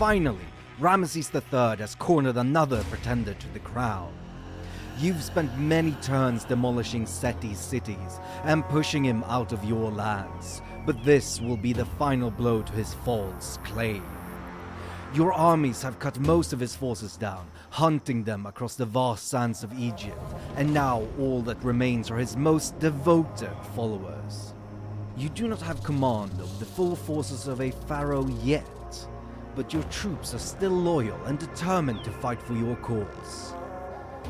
finally, Ramesses III has cornered another pretender to the crown. You've spent many turns demolishing Seti's cities and pushing him out of your lands, but this will be the final blow to his false claim. Your armies have cut most of his forces down, hunting them across the vast sands of Egypt, and now all that remains are his most devoted followers. You do not have command of the full forces of a pharaoh yet, but your troops are still loyal and determined to fight for your cause.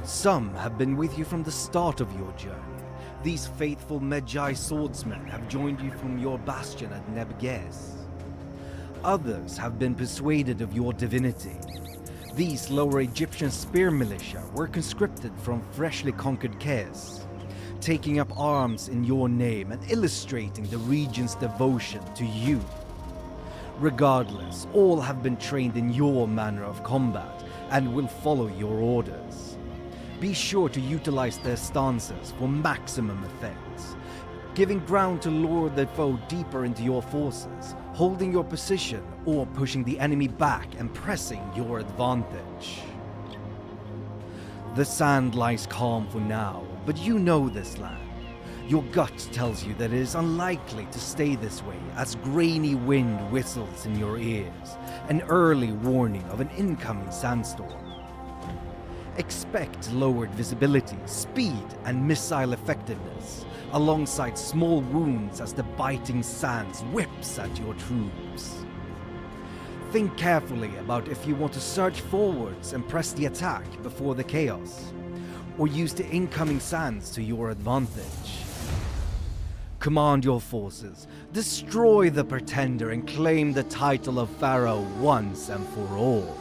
Some have been with you from the start of your journey. These faithful Medjai swordsmen have joined you from your bastion at Nebges. Others have been persuaded of your divinity. These Lower Egyptian spear militia were conscripted from freshly conquered Kes, taking up arms in your name and illustrating the region's devotion to you. Regardless, all have been trained in your manner of combat and will follow your orders. Be sure to utilize their stances for maximum effect, giving ground to lure the foe deeper into your forces, holding your position or pushing the enemy back and pressing your advantage. The sand lies calm for now, but you know this land. Your gut tells you that it is unlikely to stay this way as grainy wind whistles in your ears, an early warning of an incoming sandstorm. Expect lowered visibility, speed, and missile effectiveness, alongside small wounds as the biting sands whips at your troops. Think carefully about if you want to surge forwards and press the attack before the chaos, or use the incoming sands to your advantage. Command your forces, destroy the pretender, and claim the title of Pharaoh once and for all.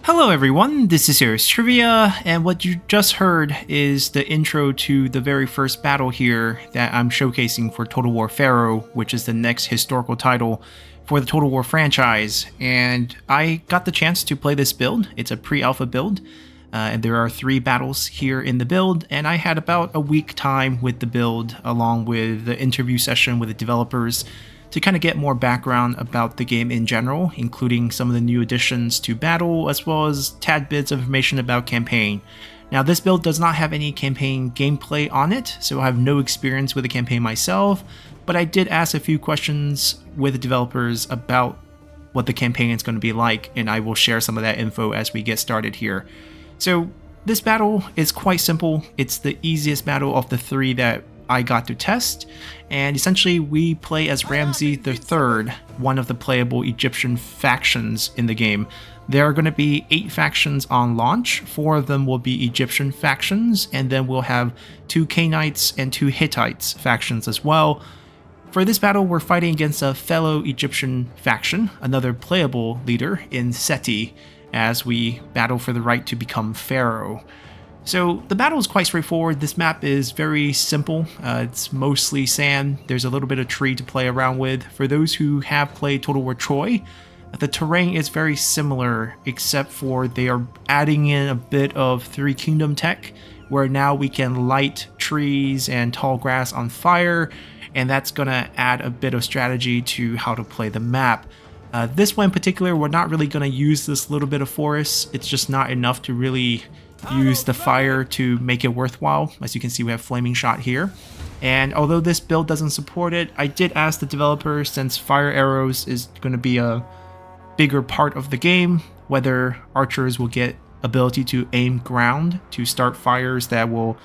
Hello everyone, this is Serious Trivia, and what you just heard is the intro to the very first battle here that I'm showcasing for Total War Pharaoh, which is the next historical title for the Total War franchise. And I got the chance to play this build. It's a pre-alpha build, and there are 3 battles here in the build, and I had about a week time with the build along with the interview session with the developers to kind of get more background about the game in general, including some of the new additions to battle, as well as tad bits of information about campaign. Now, this build does not have any campaign gameplay on it, so I have no experience with the campaign myself, but I did ask a few questions with the developers about what the campaign is going to be like, and I will share some of that info as we get started here. So, this battle is quite simple. It's the easiest battle of the 3 that I got to test, and essentially we play as Ramesses III, one of the playable Egyptian factions in the game. There are going to be 8 factions on launch. 4 of them will be Egyptian factions, and then we'll have 2 Canaanites and 2 Hittites factions as well. For this battle, we're fighting against a fellow Egyptian faction, another playable leader in Seti, as we battle for the right to become Pharaoh. So the battle is quite straightforward. This map is very simple. It's mostly sand. There's a little bit of tree to play around with. For those who have played Total War Troy, the terrain is very similar, except for they are adding in a bit of 3 Kingdom tech, where now we can light trees and tall grass on fire, and that's going to add a bit of strategy to how to play the map. This one in particular, we're not really going to use this little bit of forest. It's just not enough to really use the fire to make it worthwhile. As you can see, we have Flaming Shot here. And although this build doesn't support it, I did ask the developer, since fire arrows is going to be a bigger part of the game, whether archers will get ability to aim ground to start fires that will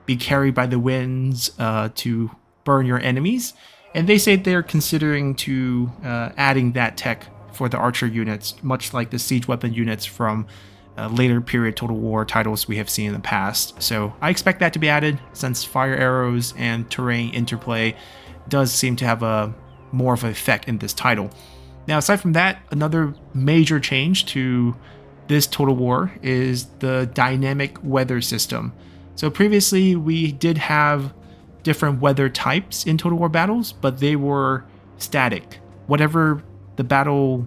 be carried by the winds to burn your enemies. And they say they're considering to adding that tech for the archer units, much like the siege weapon units from later period Total War titles we have seen in the past. So I expect that to be added, since fire arrows and terrain interplay does seem to have a more of an effect in this title. Now, aside from that, another major change to this Total War is the dynamic weather system. So previously we did have different weather types in Total War battles, but they were static. Whatever the battle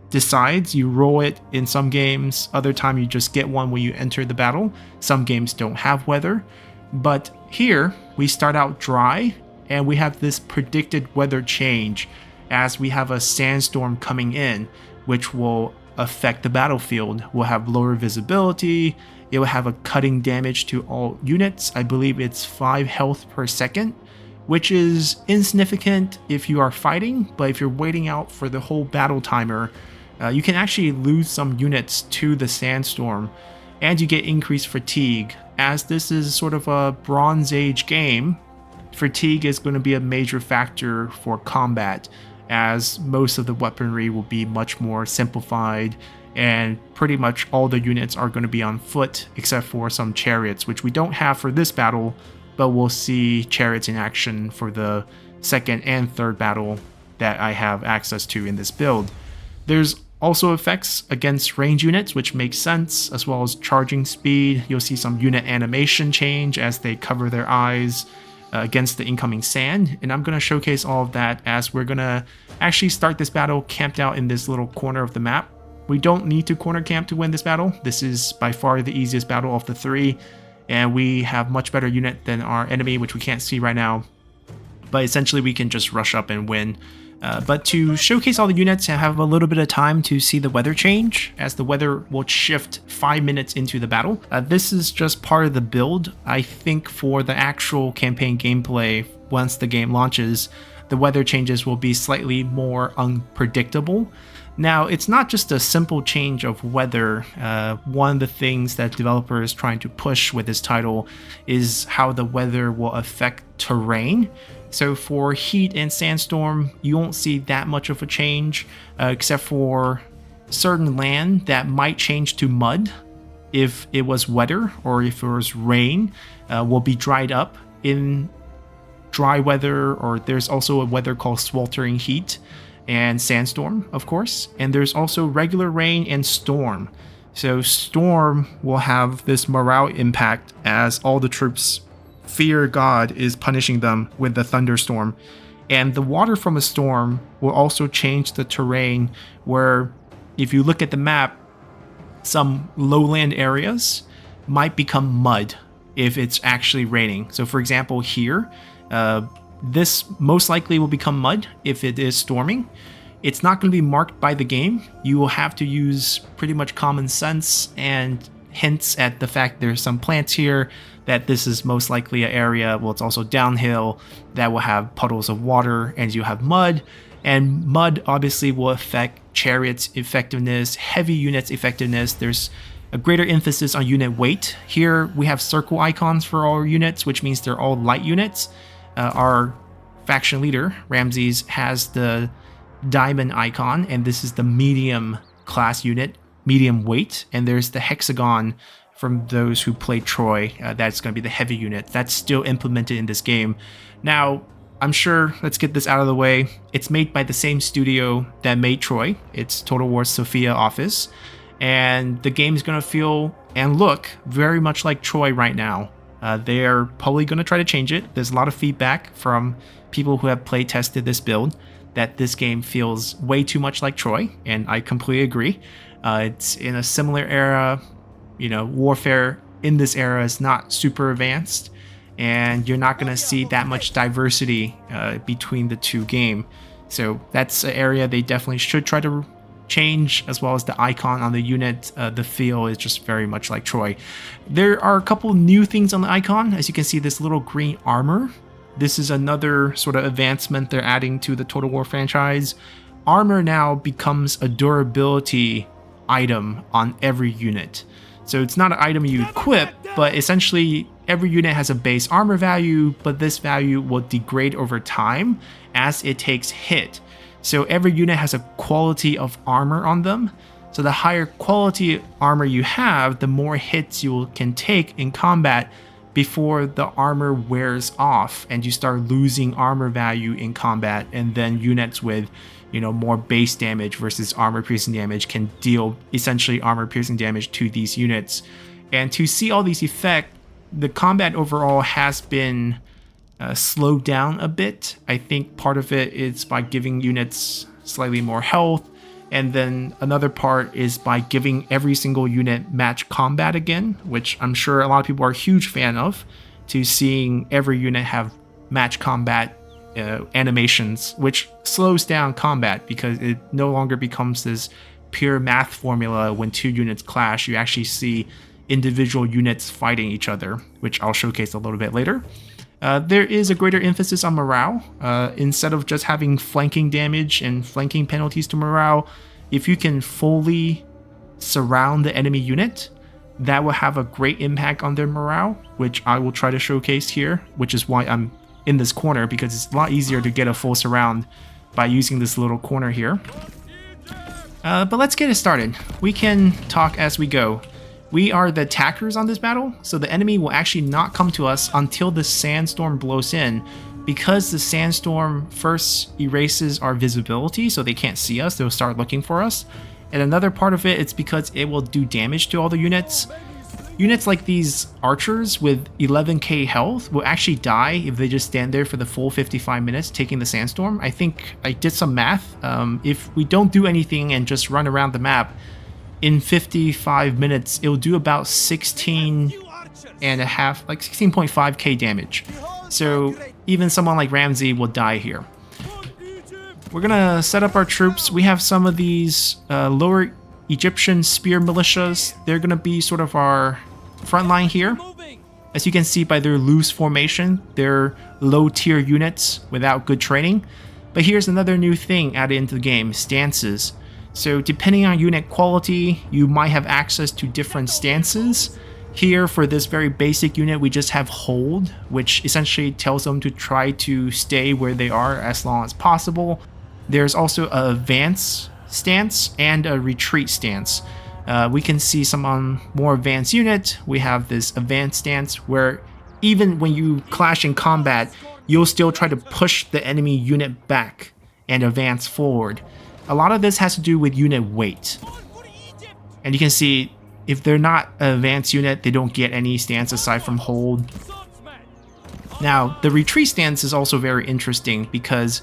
decides, you roll it in some games. Other time you just get one when you enter the battle. Some games don't have weather, but here we start out dry and we have this predicted weather change. as we have a sandstorm coming in, which will affect the battlefield. We'll have lower visibility. It will have a cutting damage to all units. I believe it's 5 health per second, which is insignificant if you are fighting, but if you're waiting out for the whole battle timer, you can actually lose some units to the sandstorm, and you get increased fatigue. As this is sort of a Bronze Age game, fatigue is going to be a major factor for combat, as most of the weaponry will be much more simplified, and pretty much all the units are going to be on foot except for some chariots, which we don't have for this battle, but we'll see chariots in action for the second and third battle that I have access to in this build. There's also effects against range units, which makes sense, as well as charging speed. You'll see some unit animation change as they cover their eyes against the incoming sand, and I'm going to showcase all of that as we're going to actually start this battle camped out in this little corner of the map. We don't need to corner camp to win this battle. This is by far the easiest battle of the 3, and we have much better unit than our enemy, which we can't see right now, but essentially we can just rush up and win. But to showcase all the units and have a little bit of time to see the weather change, as the weather will shift 5 minutes into the battle. This is just part of the build. I think for the actual campaign gameplay, once the game launches, the weather changes will be slightly more unpredictable. Now, it's not just a simple change of weather. One of the things that developer is trying to push with this title is how the weather will affect terrain. So for heat and sandstorm, you won't see that much of a change, except for certain land that might change to mud if it was wetter, or if it was rain, will be dried up in dry weather. Or there's also a weather called sweltering heat and sandstorm, of course. And there's also regular rain and storm. So storm will have this morale impact as all the troops fear God is punishing them with the thunderstorm. And the water from a storm will also change the terrain, where if you look at the map, some lowland areas might become mud if it's actually raining. So for example here, this most likely will become mud if it is storming. It's not going to be marked by the game. You will have to use pretty much common sense and hints at the fact there's some plants here, that this is most likely an area, well, it's also downhill, that will have puddles of water, and you have mud. And mud obviously will affect chariots' effectiveness, heavy units' effectiveness. There's a greater emphasis on unit weight. Here we have circle icons for all our units, which means they're all light units. Our faction leader, Ramses, has the diamond icon, and this is the medium class unit, medium weight. And there's the hexagon from those who play Troy. That's going to be the heavy unit. That's still implemented in this game. Now, I'm sure, let's get this out of the way. It's made by the same studio that made Troy. It's Total War Sophia Office. And the game is going to feel and look very much like Troy right now. They're probably going to try to change it. There's a lot of feedback from people who have play tested this build that this game feels way too much like Troy, and I completely agree. It's in a similar era. You know, warfare in this era is not super advanced, and you're not going to see that much diversity between the two games. So that's an area they definitely should try to change, as well as the icon on the unit. The feel is just very much like Troy. There are a couple new things on the icon. As you can see, this little green armor. This is another sort of advancement they're adding to the Total War franchise. Armor now becomes a durability item on every unit. So it's not an item you equip, but essentially every unit has a base armor value, but this value will degrade over time as it takes hit. So every unit has a quality of armor on them. So the higher quality armor you have, the more hits you can take in combat before the armor wears off and you start losing armor value in combat. And then units with, you know, more base damage versus armor piercing damage can deal essentially armor piercing damage to these units. And to see all these effects, the combat overall has been slowed down a bit. I think part of it is by giving units slightly more health, and then another part is by giving every single unit match combat again, which I'm sure a lot of people are a huge fan of, to seeing every unit have match combat animations, which slows down combat because it no longer becomes this pure math formula when two units clash. You actually see individual units fighting each other, which I'll showcase a little bit later. There is a greater emphasis on morale. Instead of just having flanking damage and flanking penalties to morale, if you can fully surround the enemy unit, that will have a great impact on their morale, which I will try to showcase here, which is why I'm in this corner, because it's a lot easier to get a full surround by using this little corner here. But let's get it started. We can talk as we go. We are the attackers on this battle, so the enemy will actually not come to us until the Sandstorm blows in, because the Sandstorm first erases our visibility, so they can't see us, they'll start looking for us. And another part of it's because it will do damage to all the units. Units like these archers with 11k health will actually die if they just stand there for the full 55 minutes taking the Sandstorm. I think I did some math. If we don't do anything and just run around the map, in 55 minutes, it'll do about 16.5k damage. So even someone like Ramsey will die here. We're gonna set up our troops. We have some of these lower Egyptian spear militias. They're gonna be sort of our front line here. As you can see by their loose formation, they're low tier units without good training. But here's another new thing added into the game, stances. So depending on unit quality, you might have access to different stances. Here for this very basic unit, we just have hold, which essentially tells them to try to stay where they are as long as possible. There's also a advance stance and a retreat stance. We can see some on more advanced unit. We have this advanced stance where even when you clash in combat, you'll still try to push the enemy unit back and advance forward. A lot of this has to do with unit weight. And you can see if they're not an advanced unit, they don't get any stance aside from hold. Now, the retreat stance is also very interesting because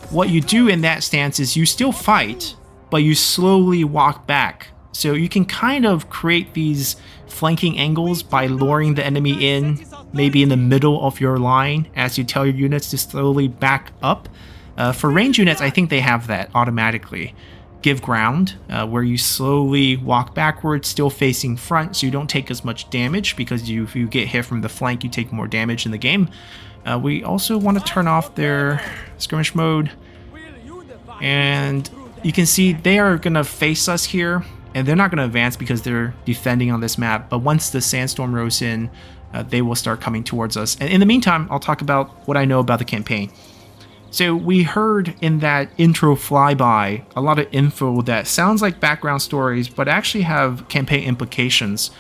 what you do in that stance is you still fight, but you slowly walk back. So you can kind of create these flanking angles by luring the enemy in, maybe in the middle of your line, as you tell your units to slowly back up. For range units, I think they have that automatically. Give ground, where you slowly walk backwards, still facing front, so you don't take as much damage, because if you get hit from the flank, you take more damage in the game. We also want to turn off their skirmish mode, and you can see they are going to face us here, and they're not going to advance because they're defending on this map, but once the Sandstorm rolls in, they will start coming towards us. And in the meantime, I'll talk about what I know about the campaign. So we heard in that intro flyby a lot of info that sounds like background stories, but actually have campaign implications.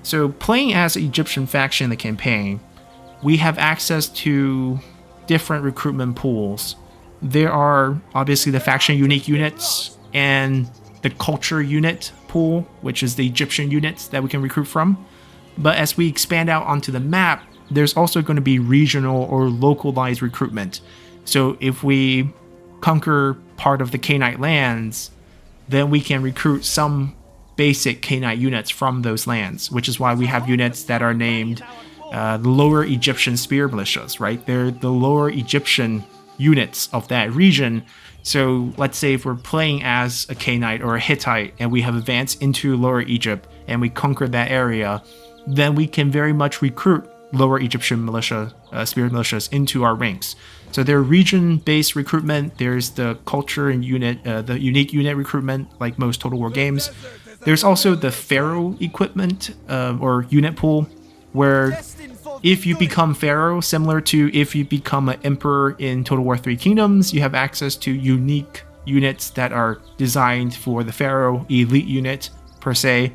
So playing as an Egyptian faction in the campaign, we have access to different recruitment pools. There are obviously the faction unique units and the culture unit pool, which is the Egyptian units that we can recruit from. But as we expand out onto the map, there's also going to be regional or localized recruitment. So if we conquer part of the Canaanite lands, then we can recruit some basic Canaanite units from those lands, which is why we have units that are named the Lower Egyptian Spear Militias, right? They're the Lower Egyptian units of that region. So let's say if we're playing as a Canaanite or a Hittite and we have advanced into Lower Egypt and we conquer that area, then we can very much recruit Lower Egyptian militia, spirit militias into our ranks. So they're region-based recruitment. There's the culture and unit, the unique unit recruitment, like most Total War games. There's also the Pharaoh equipment or unit pool, where if you become Pharaoh, similar to if you become an Emperor in Total War 3 Kingdoms, you have access to unique units that are designed for the Pharaoh elite unit, per se.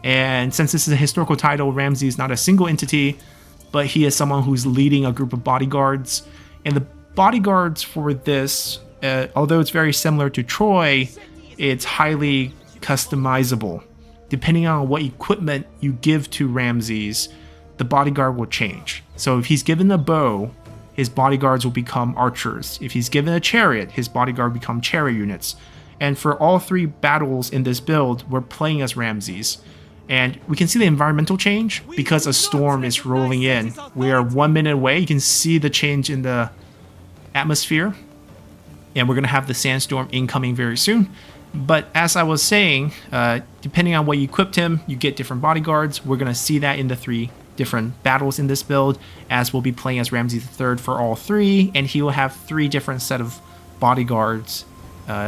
And since this is a historical title, Ramsey is not a single entity, but he is someone who's leading a group of bodyguards. And the bodyguards for this, although it's very similar to Troy, it's highly customizable. Depending on what equipment you give to Ramses, the bodyguard will change. So if he's given a bow, his bodyguards will become archers. If he's given a chariot, his bodyguard become chariot units. And for all three battles in this build, we're playing as Ramses. And we can see the environmental change because a storm is rolling in. We are 1 minute away. You can see the change in the atmosphere. And we're going to have the Sandstorm incoming very soon. But as I was saying, depending on what you equipped him, you get different bodyguards. We're going to see that in the 3 different battles in this build, as we'll be playing as Ramses III for all 3, and he will have 3 different set of bodyguards.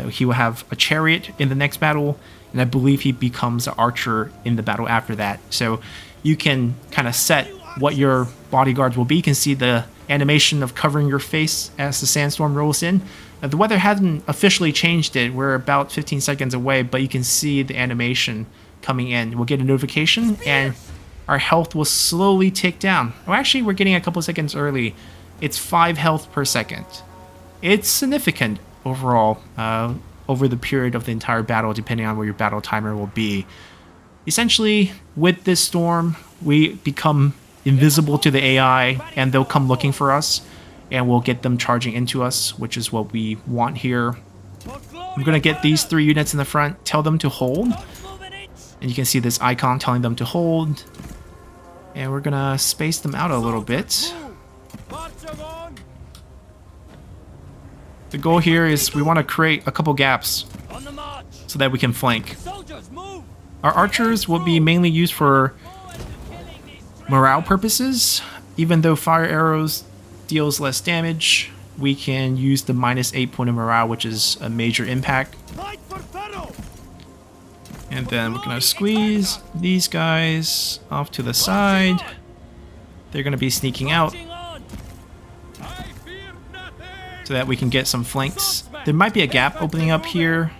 He will have a chariot in the next battle, and I believe he becomes an archer in the battle after that. So you can kind of set what your bodyguards will be. You can see the animation of covering your face as the Sandstorm rolls in. The weather hasn't officially changed it. We're about 15 seconds away, but you can see the animation coming in. We'll get a notification, and our health will slowly tick down. Oh, actually, we're getting a couple seconds early. It's 5 health per second. It's significant overall over the period of the entire battle, depending on where your battle timer will be. Essentially, with this storm, we become invisible to the AI, and they'll come looking for us, and we'll get them charging into us, which is what we want here. I'm going to get these 3 units in the front, tell them to hold, and you can see this icon telling them to hold, and we're going to space them out a little bit. The goal here is we want to create a couple gaps so that we can flank. Our archers will be mainly used for morale purposes. Even though fire arrows deals less damage, we can use the -8 point of morale, which is a major impact. And then we're going to squeeze these guys off to the side. They're going to be sneaking out so that we can get some flanks. There might be a gap opening up here.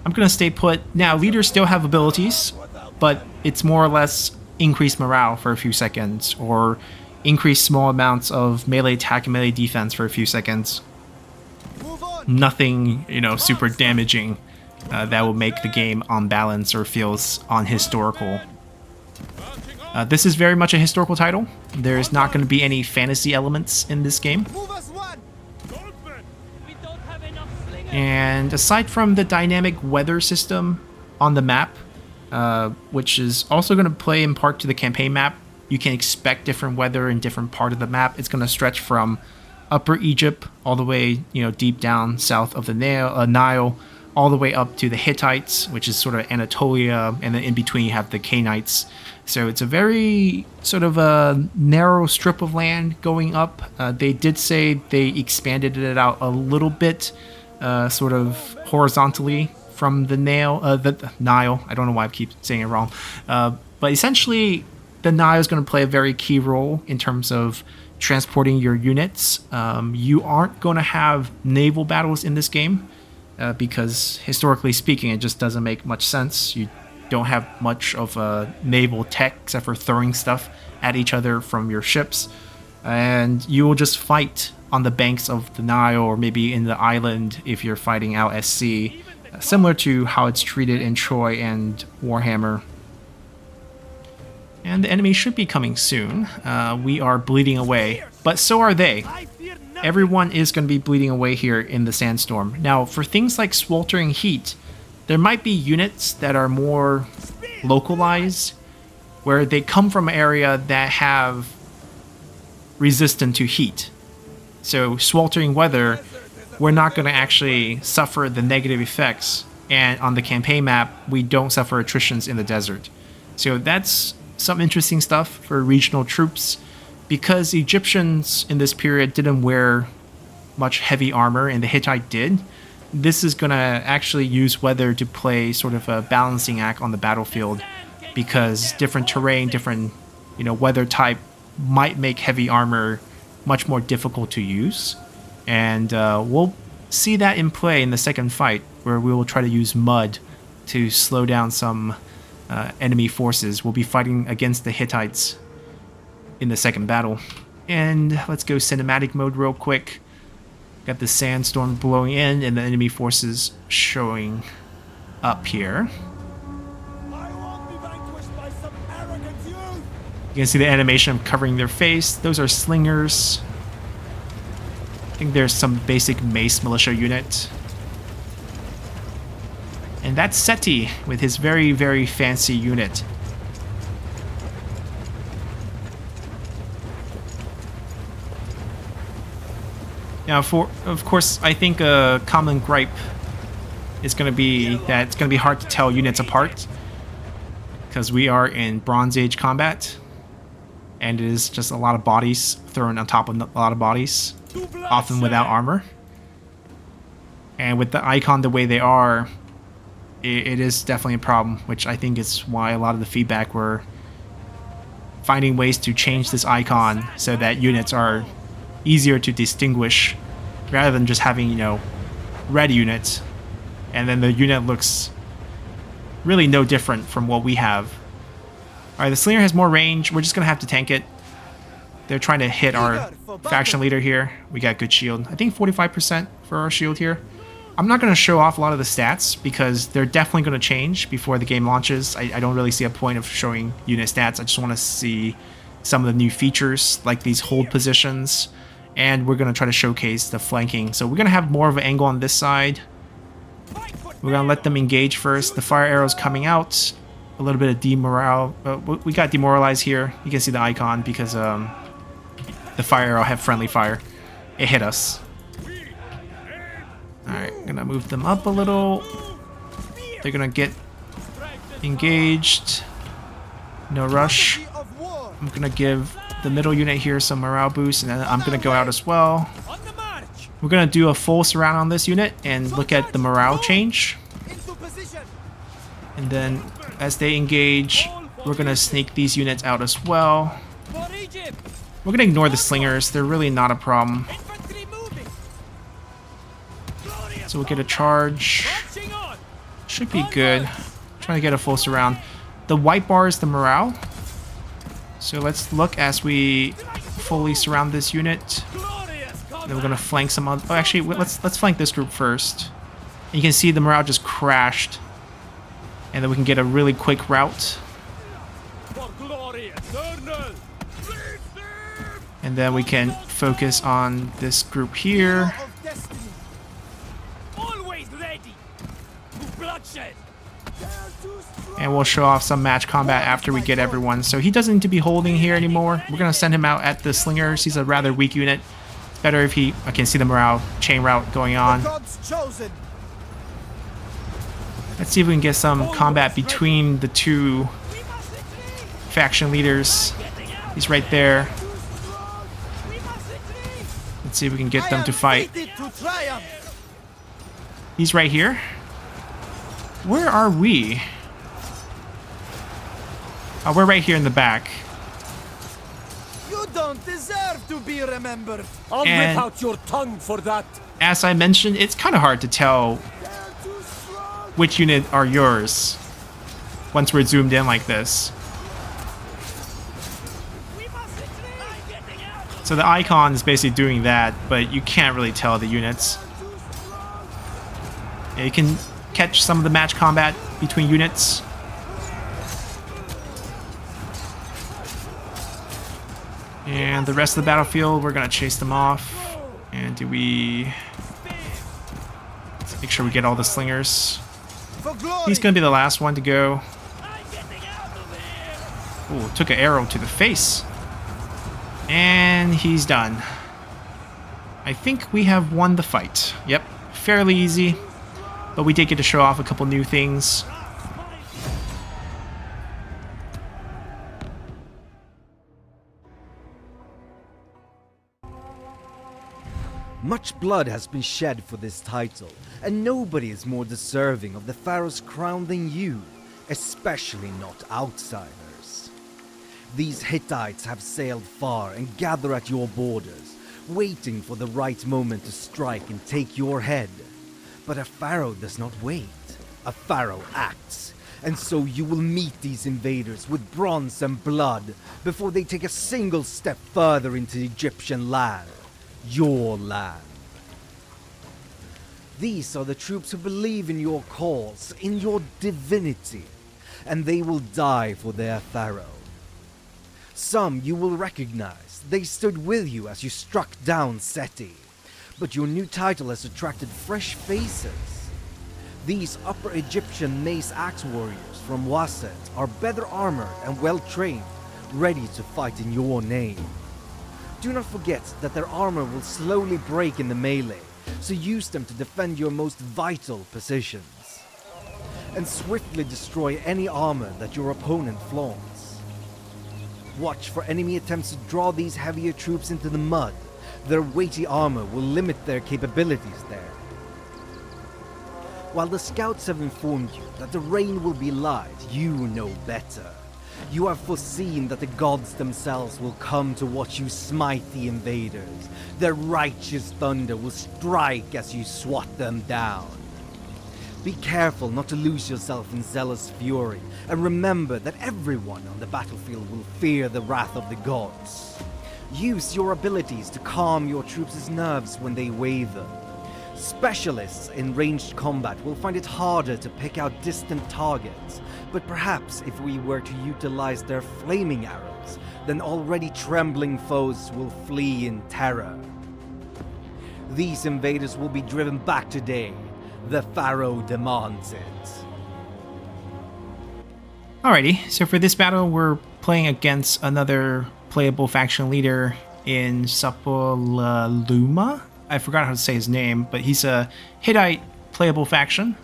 I'm going to stay put. Now, leaders still have abilities, but it's more or less increased morale for a few seconds, or increase small amounts of melee attack and melee defense for a few seconds. Nothing, super damaging that will make the game unbalanced or feels unhistorical. This is very much a historical title. There's not going to be any fantasy elements in this game. And aside from the dynamic weather system on the map, which is also going to play in part to the campaign map, you can expect different weather in different part of the map. It's going to stretch from Upper Egypt all the way, deep down south of the Nile, all the way up to the Hittites, which is sort of Anatolia, and then in between you have the Canaanites. So it's a very sort of a narrow strip of land going up. They did say they expanded it out a little bit, sort of horizontally from the Nile. I don't know why I keep saying it wrong. But essentially, the Nile is going to play a very key role in terms of transporting your units. You aren't going to have naval battles in this game because, historically speaking, it just doesn't make much sense. You don't have much of a naval tech except for throwing stuff at each other from your ships. And you will just fight on the banks of the Nile, or maybe in the island if you're fighting out at sea, similar to how it's treated in Troy and Warhammer. And the enemy should be coming soon. We are bleeding away, but so are they. Everyone is going to be bleeding away here in the Sandstorm. Now, for things like sweltering heat, there might be units that are more localized, where they come from an area that have resistance to heat. So sweltering weather, we're not going to actually suffer the negative effects, and on the campaign map, we don't suffer attritions in the desert. So that's some interesting stuff for regional troops, because Egyptians in this period didn't wear much heavy armor, and the Hittite did. This is going to actually use weather to play sort of a balancing act on the battlefield, because different terrain, different weather type might make heavy armor much more difficult to use. And we'll see that in play in the second fight, where we will try to use mud to slow down some enemy forces. We'll be fighting against the Hittites in the second battle. And let's go cinematic mode real quick. Got the sandstorm blowing in and the enemy forces showing up here. You can see the animation of covering their face. Those are slingers. I think there's some basic mace militia unit. And that's Seti with his very, very fancy unit. Now, of course, I think a common gripe is going to be that it's going to be hard to tell units apart because we are in Bronze Age combat, and it is just a lot of bodies thrown on top of a lot of bodies, often without armor. And with the icon the way they are, it is definitely a problem, which I think is why a lot of the feedback were finding ways to change this icon so that units are easier to distinguish rather than just having, you know, red units and then the unit looks really no different from what we have. Alright, the Slinger has more range. We're just gonna have to tank it. They're trying to hit our faction leader here. We got good shield. I think 45% for our shield here. I'm not going to show off a lot of the stats because they're definitely going to change before the game launches. I don't really see a point of showing unit stats. I just want to see some of the new features like these hold positions, and we're going to try to showcase the flanking. So we're going to have more of an angle on this side. We're going to let them engage first. The fire arrow's coming out. A little bit of demorale. We got demoralized here. You can see the icon because the fire arrow had friendly fire. It hit us. Alright, gonna move them up a little. They're gonna get engaged. No rush. I'm gonna give the middle unit here some morale boost, and then I'm gonna go out as well. We're gonna do a full surround on this unit and look at the morale change. And then as they engage, we're gonna sneak these units out as well. We're gonna ignore the slingers, they're really not a problem. So we'll get a charge. Should be good. Trying to get a full surround. The white bar is the morale. So let's look as we fully surround this unit. Then we're gonna flank some other. Oh, actually, let's flank this group first. And you can see the morale just crashed, and then we can get a really quick route. And then we can focus on this group here. And we'll show off some match combat after we get everyone. So he doesn't need to be holding here anymore. We're going to send him out at the slingers. He's a rather weak unit. It's better if he... I can see the morale chain route going on. Let's see if we can get some combat between the two faction leaders. He's right there. Let's see if we can get them to fight. He's right here. Where are we? Oh, we're right here in the back. You don't deserve to be remembered. I'll And- rip out your tongue for that. As I mentioned, it's kind of hard to tell which unit are yours once we're zoomed in like this. So the icon is basically doing that, but you can't really tell the units. Yeah, you can catch some of the match combat between units. And the rest of the battlefield, we're gonna chase them off. And do we... Let's make sure we get all the slingers. He's gonna be the last one to go. Ooh, took an arrow to the face. And he's done. I think we have won the fight. Yep, fairly easy. But we did get to show off a couple new things. Much blood has been shed for this title, and nobody is more deserving of the Pharaoh's crown than you, especially not outsiders. These Hittites have sailed far and gather at your borders, waiting for the right moment to strike and take your head. But a Pharaoh does not wait. A Pharaoh acts. And so you will meet these invaders with bronze and blood before they take a single step further into Egyptian land. Your land. These are the troops who believe in your cause, in your divinity, and they will die for their Pharaoh. Some you will recognize. They stood with you as you struck down Seti. But your new title has attracted fresh faces. These Upper Egyptian mace axe warriors from Waset are better armored and well trained, ready to fight in your name. Do not forget that their armor will slowly break in the melee, so use them to defend your most vital positions. And swiftly destroy any armor that your opponent flaunts. Watch for enemy attempts to draw these heavier troops into the mud. Their weighty armor will limit their capabilities there. While the scouts have informed you that the rain will be light, you know better. You have foreseen that the gods themselves will come to watch you smite the invaders. Their righteous thunder will strike as you swat them down. Be careful not to lose yourself in zealous fury, and remember that everyone on the battlefield will fear the wrath of the gods. Use your abilities to calm your troops' nerves when they waver. Specialists in ranged combat will find it harder to pick out distant targets, but perhaps if we were to utilize their flaming arrows, then already trembling foes will flee in terror. These invaders will be driven back today. The Pharaoh demands it. Alrighty, so for this battle, we're playing against another playable faction leader in Suppiluliuma. I forgot how to say his name, but he's a Hittite playable faction.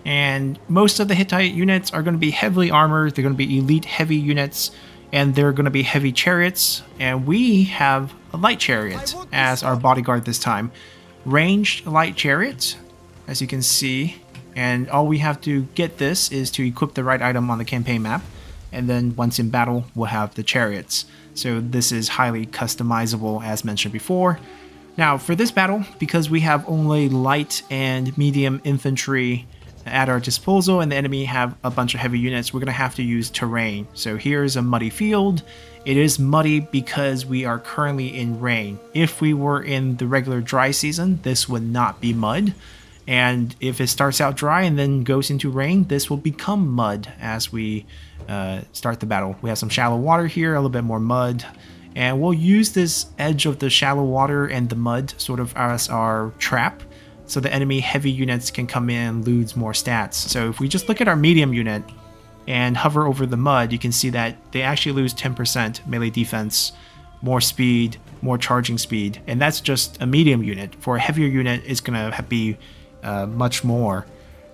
And most of the Hittite units are going to be heavily armored, they're going to be elite heavy units, and they're going to be heavy chariots. And we have a light chariot as our bodyguard this time. Ranged light chariot, as you can see. And all we have to get this is to equip the right item on the campaign map. And then once in battle, we'll have the chariots. So this is highly customizable as mentioned before. Now for this battle, because we have only light and medium infantry at our disposal and the enemy have a bunch of heavy units, we're going to have to use terrain. So here's a muddy field. It is muddy because we are currently in rain. If we were in the regular dry season, this would not be mud. And if it starts out dry and then goes into rain, this will become mud as we start the battle. We have some shallow water here, a little bit more mud. And we'll use this edge of the shallow water and the mud sort of as our trap, so the enemy heavy units can come in and lose more stats. So if we just look at our medium unit and hover over the mud, you can see that they actually lose 10% melee defense, more speed, more charging speed, and that's just a medium unit. For a heavier unit, it's going to be much more.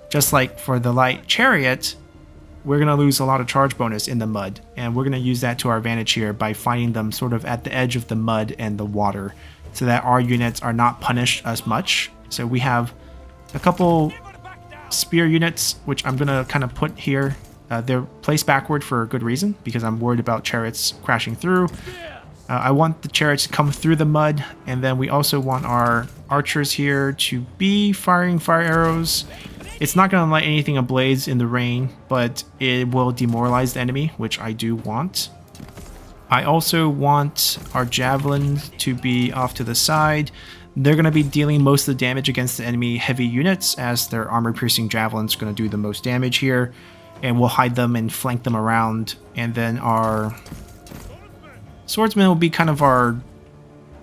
Just like for the light chariot, we're going to lose a lot of charge bonus in the mud, and we're going to use that to our advantage here by finding them sort of at the edge of the mud and the water so that our units are not punished as much. So we have a couple spear units, which I'm going to kind of put here. They're placed backward for a good reason, because I'm worried about chariots crashing through. I want the chariots to come through the mud, and then we also want our archers here to be firing fire arrows. It's not going to light anything ablaze in the rain, but it will demoralize the enemy, which I do want. I also want our javelins to be off to the side. They're going to be dealing most of the damage against the enemy heavy units, as their armor-piercing javelins are going to do the most damage here. And we'll hide them and flank them around. And then our swordsman will be kind of our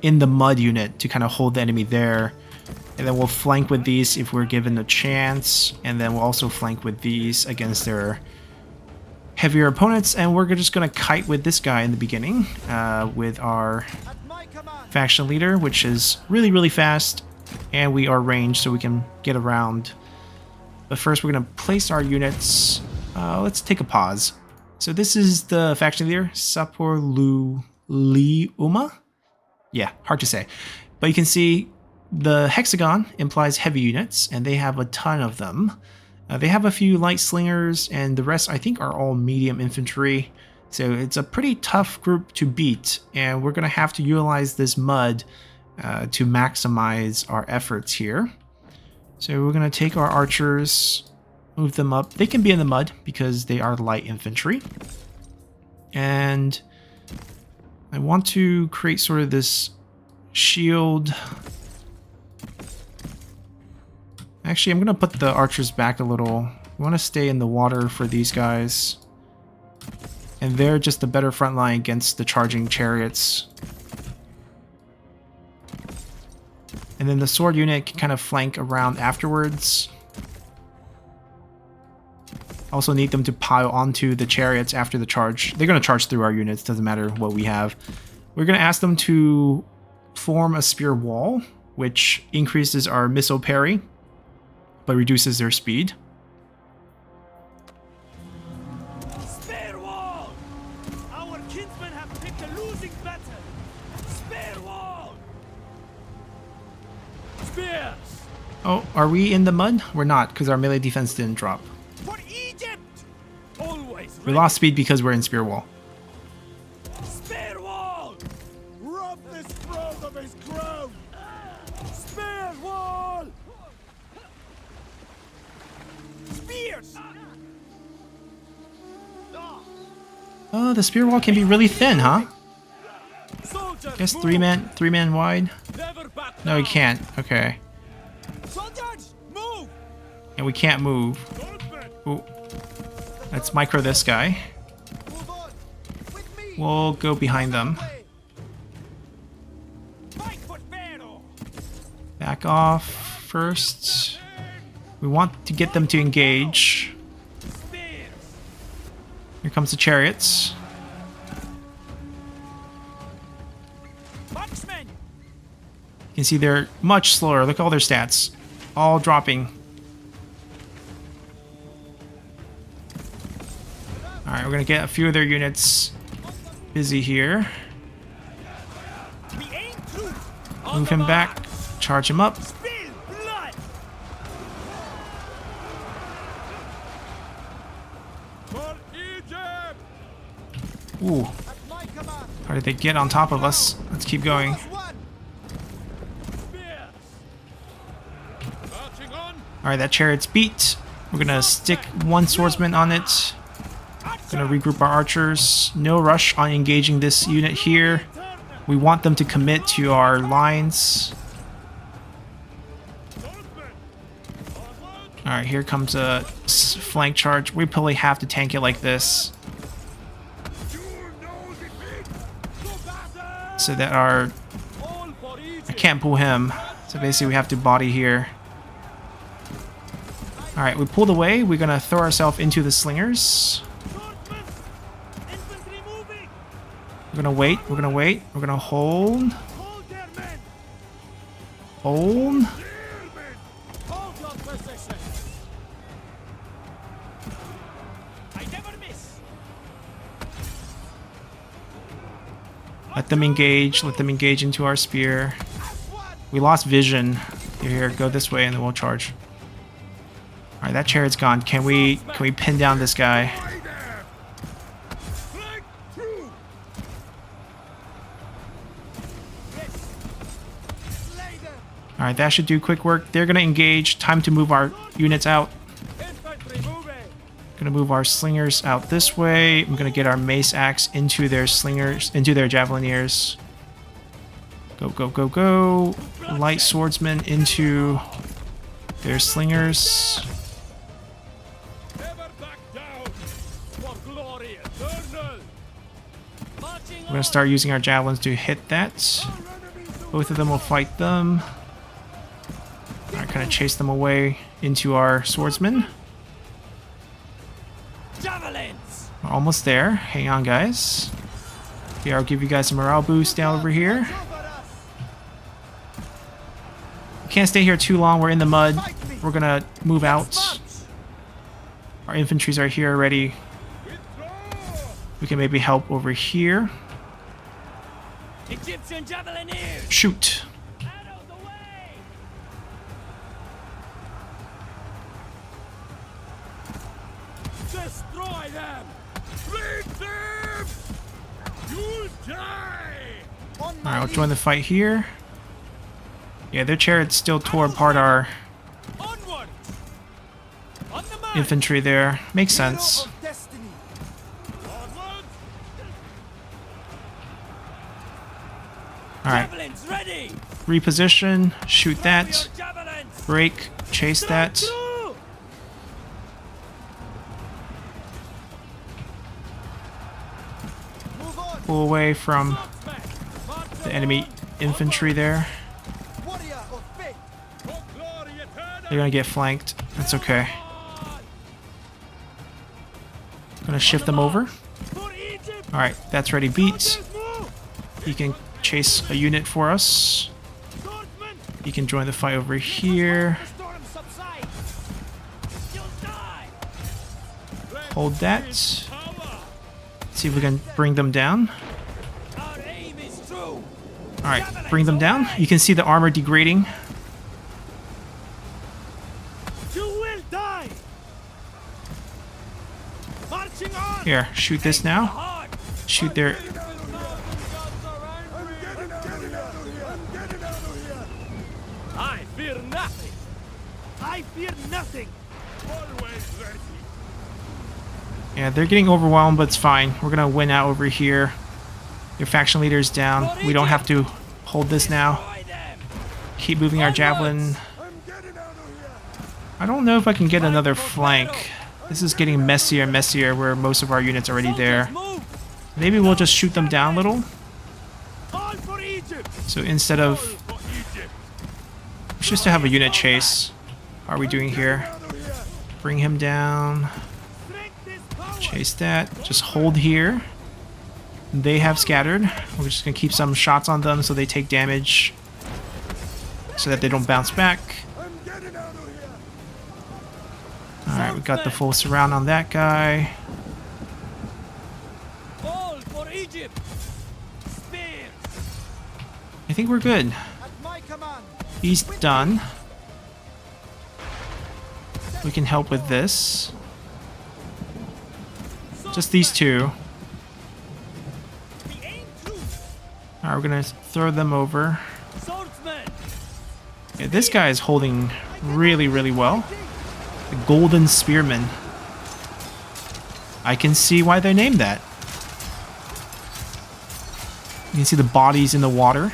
in-the-mud unit to kind of hold the enemy there. And then we'll flank with these if we're given a chance. And then we'll also flank with these against their heavier opponents. And we're just going to kite with this guy in the beginning with our faction leader, which is really, really fast. And we are ranged, so we can get around. But first, we're going to place our units. Let's take a pause. So this is the faction leader, Suppiluliuma. Yeah, hard to say. But you can see the hexagon implies heavy units, and they have a ton of them. They have a few light slingers, and the rest I think are all medium infantry. So it's a pretty tough group to beat, and we're going to have to utilize this mud to maximize our efforts here. So we're going to take our archers, move them up. They can be in the mud because they are light infantry. And I want to create sort of this shield. Actually, I'm going to put the archers back a little. We want to stay in the water for these guys. And they're just a better front line against the charging chariots. And then the sword unit can kind of flank around afterwards. Also need them to pile onto the chariots after the charge. They're going to charge through our units, doesn't matter what we have. We're going to ask them to form a spear wall, which increases our missile parry, but reduces their speed. Spear wall! Our kinsmen have picked a losing battle! Spear wall! Spears! Oh, are we in the mud? We're not, because our melee defense didn't drop. For Egypt! Always We ready. lost speed because we're in spear wall. Spear wall! Rob this throne of his crown! Spear wall! Spears! Oh, the spear wall can be really thin, huh? Soldiers, Guess move! three man wide. Never back No, you down. can't. Okay. Soldiers, move! And we can't move. Ooh. Let's micro this guy. Move on! With me! We'll go behind them. Fight for Pharaoh! Back off first. We want to get them to engage. Spears! Here comes the chariots. Marksmen! You can see they're much slower. Look at all their stats. All dropping. Alright, we're gonna get a few of their units busy here. We aim through! Move him back. Charge him up. Spill blood! For Egypt! Ooh. At my command! How did they get on top of us? Let's keep going. One! Spears! Marching on! Alright, that chariot's beat. We're gonna stick one swordsman on it. Gonna regroup our archers. No rush on engaging this unit here. We want them to commit to our lines. Alright, here comes a flank charge. We probably have to tank it like this, so that our... All for Egypt! I can't pull him. So basically we have to body here. Alright, we pulled away. We're gonna throw ourselves into the slingers. Swordsmen! Infantry moving! We're gonna wait. We're gonna wait. We're gonna hold. Hold their men! Hold. Hold your position! I never miss! Let them engage. Let them engage into our spear. As one! We lost vision. Here, go this way and then we'll charge. Alright, that chariot's gone. Can we pin down this guy? Flank through! Yes! Slay them! Alright, that should do quick work. They're gonna engage. Time to move our units out. Infantry moving! Gonna move our slingers out this way. I'm gonna get our mace axe into their slingers, into their javelineers. Go, go, go, go. Light swordsmen into their slingers. Never back down! For glory eternal! Marching We're gonna start using our javelins to hit that. Both of them will fight them. Alright, kind of chase them away into our swordsmen. Javelins! We're almost there. Hang on, guys. Okay, I'll give you guys a morale boost down over here. We can't stay here too long. We're in the mud. We're gonna move out. Our infantry's are here already. We can maybe help over here. Egyptian javelineers! Shoot. Out of the way! Destroy them! Beat them! You'll die! Alright, I'll join the fight here. Yeah, their chariots still tore apart our Onward! On the march! infantry there. Makes sense. Of destiny! Onward! Alright, Javelins ready! reposition. Shoot Drop that. your javelins! Break. Chase that. Through! Move on! Pull away from Swordsman! March the enemy infantry there. Warrior of faith! For glory eternal! They're gonna get flanked. That's okay. Gonna shift them over. For Egypt! Alright, that's ready. Beat. Soldiers move! He can chase a unit for us. Swordsman! He can join the fight over here. Thunderstorm subside! You'll die! Hold that. See if we can bring them down. Our aim is true! Alright, bring them down. You can see the armor degrading. You will die! Marching on! Here, shoot this now. Hard! Shoot their... I fear nothing! I fear nothing! Always ready! Yeah, they're getting overwhelmed, but it's fine. We're gonna win out over here. Your faction leader's down. We don't have to hold this now. Destroy them! Keep moving our javelin. I don't know if I can get another flank. This is getting messier and messier where most of our units are already there. Move! Maybe we'll just shoot them down a little. All for Egypt! So instead of... For Egypt! just to have a unit chase. How are we doing here? Bring him down. Strength is power! Chase that. Just hold here. They have scattered. We're just going to keep some shots on them so they take damage. So that they don't bounce back. Alright, we got the full surround on that guy. All for Egypt! Spears! I think we're good. At my command! He's done. We can help with this. Just these two. We aim true! Alright, we're gonna throw them over. Swordsman! Yeah, this guy is holding really, really well. The Golden Spearman. I can see why they named that. You can see the bodies in the water.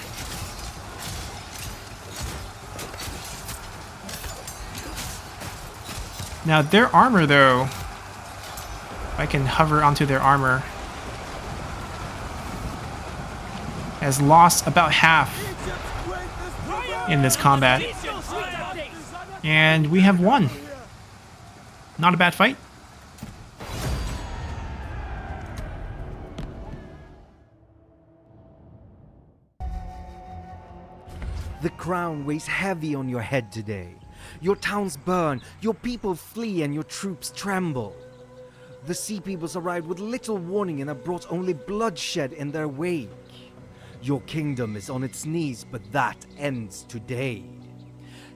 Now their armor though, if I can hover onto their armor, has lost about half in this combat. And we have won. Not a bad fight. The crown weighs heavy on your head today. Your towns burn, your people flee, and your troops tremble. The Sea Peoples arrived with little warning and have brought only bloodshed in their wake. Your kingdom is on its knees, but that ends today.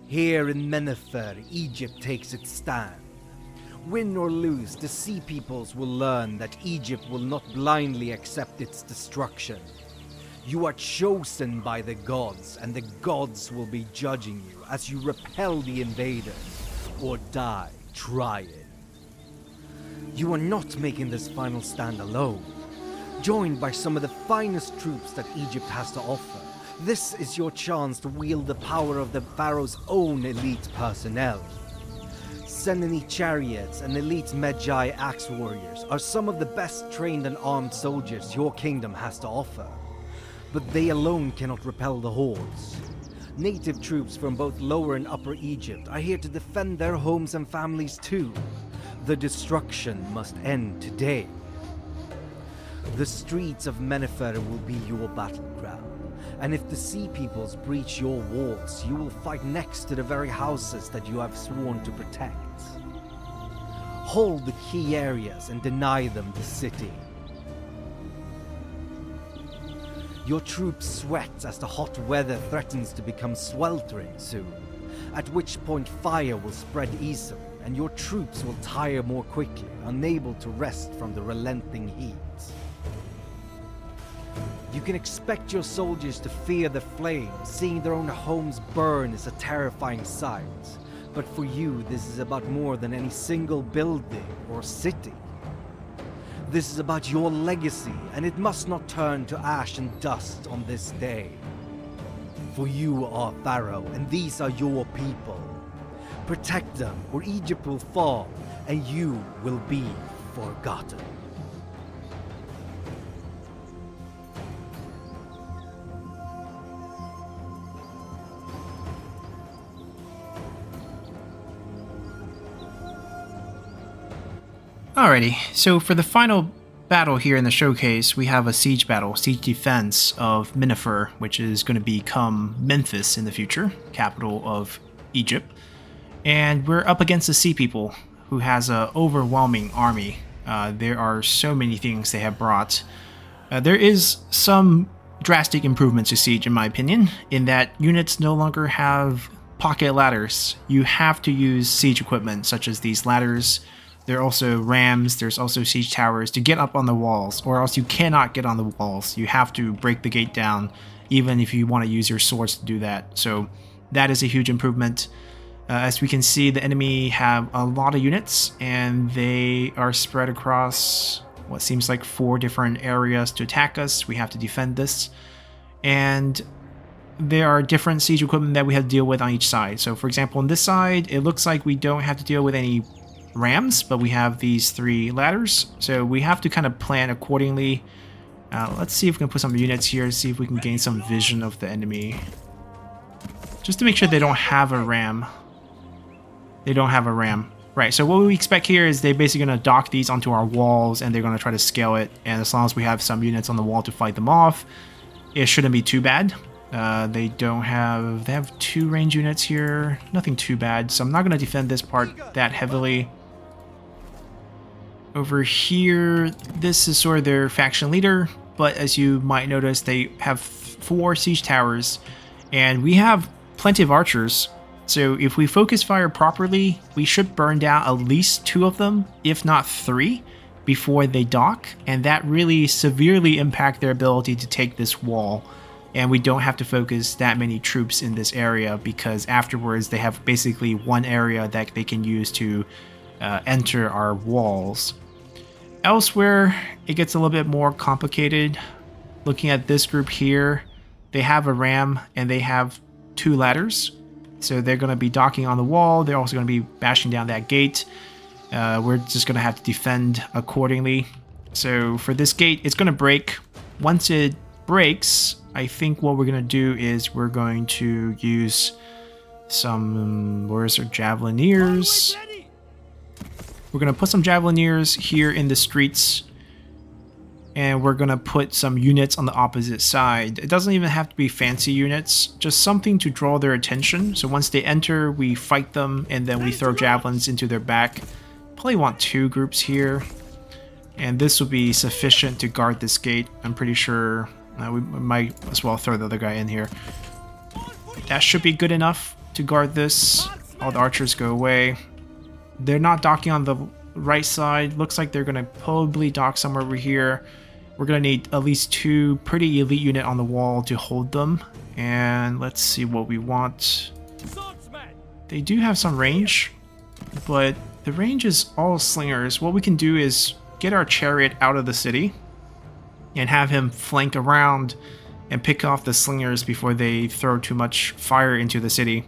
Here in Mennefer, Egypt takes its stand. Win or lose, the Sea Peoples will learn that Egypt will not blindly accept its destruction. You are chosen by the gods, and the gods will be judging you as you repel the invaders, or die trying. You are not making this final stand alone. Joined by some of the finest troops that Egypt has to offer, this is your chance to wield the power of the Pharaoh's own elite personnel. Senini chariots and elite Medjai axe warriors are some of the best trained and armed soldiers your kingdom has to offer. But they alone cannot repel the hordes. Native troops from both Lower and Upper Egypt are here to defend their homes and families too. The destruction must end today. The streets of Mennefer will be your battleground, and if the Sea Peoples breach your walls, you will fight next to the very houses that you have sworn to protect. Hold the key areas and deny them the city. Your troops sweat as the hot weather threatens to become sweltering soon, at which point fire will spread easily and your troops will tire more quickly, unable to rest from the relenting heat. You can expect your soldiers to fear the flames. Seeing their own homes burn is a terrifying sight. But for you, this is about more than any single building or city. This is about your legacy, and it must not turn to ash and dust on this day. For you are Pharaoh, and these are your people. Protect them, or Egypt will fall, and you will be forgotten. Alrighty, so for the final battle here in the showcase, we have a siege battle, siege defense of Mennefer, which is going to become Memphis in the future, capital of Egypt. And we're up against the Sea People, who has an overwhelming army. There are so many things they have brought. There is some drastic improvements to siege, in my opinion, in that units no longer have pocket ladders. You have to use siege equipment, such as these ladders. There are also rams, there's also siege towers to get up on the walls, or else you cannot get on the walls. You have to break the gate down, even if you want to use your swords to do that. So that is a huge improvement. As we can see, the enemy have a lot of units, and they are spread across what seems like 4 different areas to attack us. We have to defend this. And there are different siege equipment that we have to deal with on each side. So for example, on this side, it looks like we don't have to deal with any rams, but we have these 3 ladders. So we have to kind of plan accordingly. Let's see if we can put some units here, see if we can gain some vision of the enemy. Just to make sure they don't have a ram. They don't have a ram. Right, so what we expect here is they're basically going to dock these onto our walls, and they're going to try to scale it. And as long as we have some units on the wall to fight them off, it shouldn't be too bad. They have 2 range units here, nothing too bad. So I'm not going to defend this part that heavily. Over here, this is sort of their faction leader, but as you might notice, they have 4 siege towers, and we have plenty of archers. So if we focus fire properly, we should burn down at least 2 of them, if not 3, before they dock, and that really severely impact their ability to take this wall. And we don't have to focus that many troops in this area, because afterwards they have basically one area that they can use to enter our walls. Elsewhere, it gets a little bit more complicated. Looking at this group here, they have a ram and they have 2 ladders. So they're going to be docking on the wall. They're also going to be bashing down that gate. We're just going to have to defend accordingly. So for this gate, it's going to break. Once it breaks, I think what we're going to do is we're going to use some, where's our javelineers? We're going to put some javelineers here in the streets. And we're going to put some units on the opposite side. It doesn't even have to be fancy units, just something to draw their attention. So once they enter, we fight them, and then we throw javelins into their back. Probably want 2 groups here. And this will be sufficient to guard this gate. I'm pretty sure we might as well throw the other guy in here. That should be good enough to guard this. All the archers go away. They're not docking on the right side. Looks like they're going to probably dock somewhere over here. We're going to need at least 2 pretty elite unit on the wall to hold them. And let's see what we want. They do have some range, but the range is all slingers. What we can do is get our chariot out of the city and have him flank around and pick off the slingers before they throw too much fire into the city.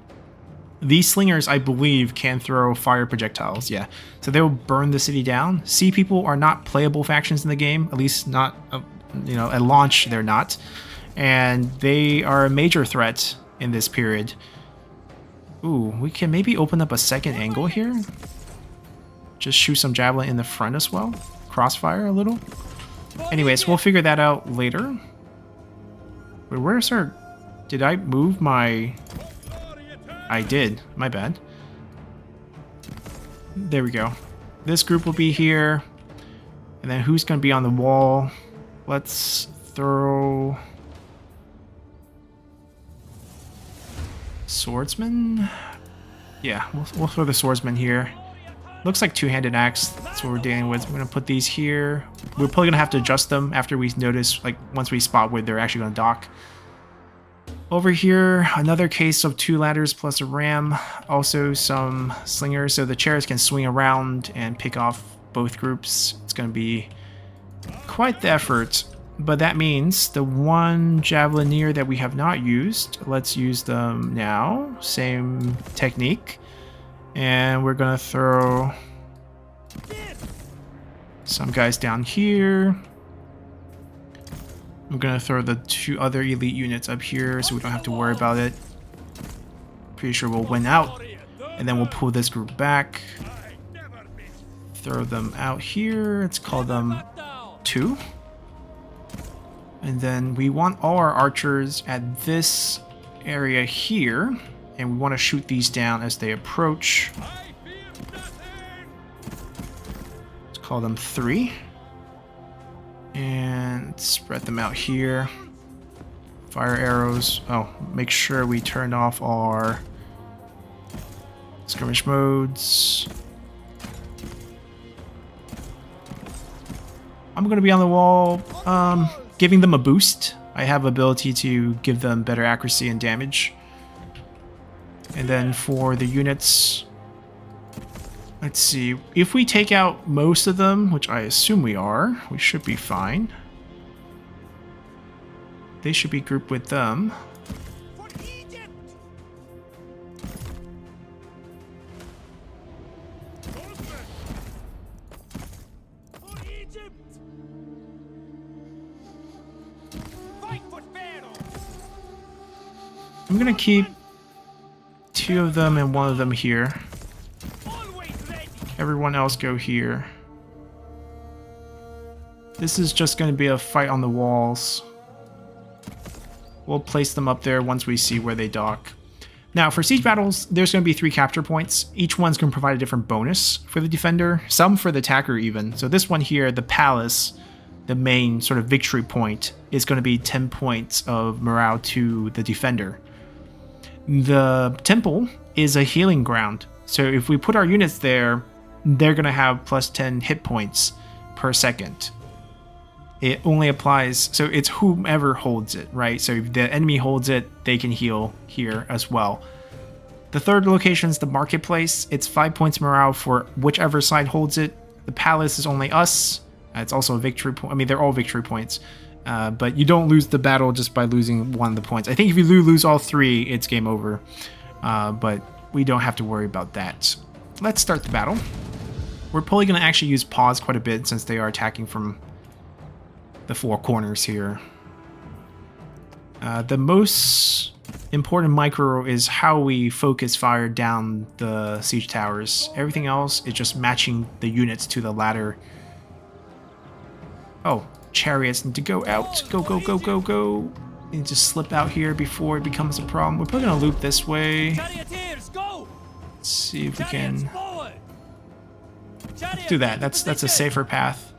These slingers, I believe, can throw fire projectiles, yeah. So they will burn the city down. Sea People are not playable factions in the game, at least not, at launch they're not. And they are a major threat in this period. Ooh, we can maybe open up a second angle here. Just shoot some javelin in the front as well. Crossfire a little. Anyways, we'll figure that out later. Wait, where's our... Did I move my... I did. My bad. There we go. This group will be here. And then who's going to be on the wall? Let's throw... Swordsman? Yeah, we'll throw the swordsman here. Looks like 2-handed axe. That's what we're dealing with. We're going to put these here. We're probably going to have to adjust them after we notice, like, once we spot where they're actually going to dock. Over here, another case of 2 ladders plus a ram. Also some slingers, so the chariots can swing around and pick off both groups. It's going to be quite the effort. But that means the 1 javelineer that we have not used, let's use them now. Same technique. And we're going to throw some guys down here. I'm going to throw the 2 other elite units up here so we don't have to worry about it. Pretty sure we'll win out. And then we'll pull this group back. Throw them out here. Let's call them 2. And then we want all our archers at this area here, and we want to shoot these down as they approach. Let's call them 3. And spread them out here. Fire arrows. Oh, make sure we turned off our skirmish modes. I'm going to be on the wall, giving them a boost. I have ability to give them better accuracy and damage. And then for the units, let's see. If we take out most of them, which I assume we are, we should be fine. They should be grouped with them. For Egypt! For Egypt! Fight for Pharaoh! I'm going to keep 2 of them and 1 of them here. Always ready! Everyone else go here. This is just going to be a fight on the walls. We'll place them up there once we see where they dock. Now, for siege battles, there's going to be 3 capture points. Each one's going to provide a different bonus for the defender, some for the attacker even. So this one here, the palace, the main sort of victory point, is going to be 10 points of morale to the defender. The temple is a healing ground. So if we put our units there, they're going to have plus 10 hit points per second. It only applies, so it's whomever holds it, right? So if the enemy holds it, they can heal here as well. The third location is the marketplace. It's 5 points morale for whichever side holds it. The palace is only us. It's also a victory point. I mean, they're all victory points. But you don't lose the battle just by losing one of the points. I think if you lose all 3, it's game over. But we don't have to worry about that. Let's start the battle. We're probably going to actually use pause quite a bit since they are attacking from the 4 corners here. The most important micro is how we focus fire down the siege towers. Everything else is just matching the units to the ladder. Oh, chariots need to go out. Go, go, go, go, go. Need to slip out here before it becomes a problem. We're probably going to loop this way. Charioteers, go! Let's see if we Chariots can forward! Chariots do that. in That's a position! safer path.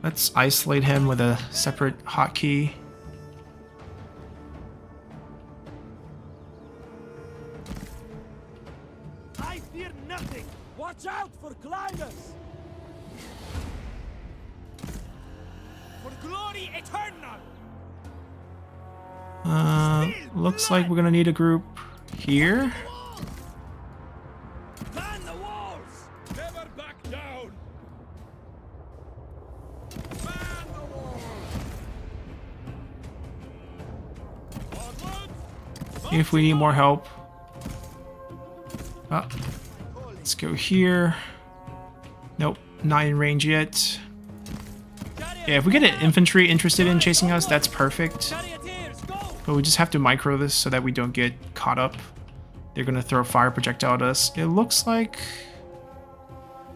Let's isolate him with a separate hotkey. I fear nothing! Watch out for gliders! For glory eternal! Looks like we're gonna need a group here. Man the walls! Never back down! Man the walls! Onwards! If we need more help. Let's go here. Nope, not in range yet. Yeah, if we get an infantry interested in chasing us, that's perfect. Charioteers, go! But we just have to micro this so that we don't get caught up. They're gonna throw a fire projectile at us. It looks like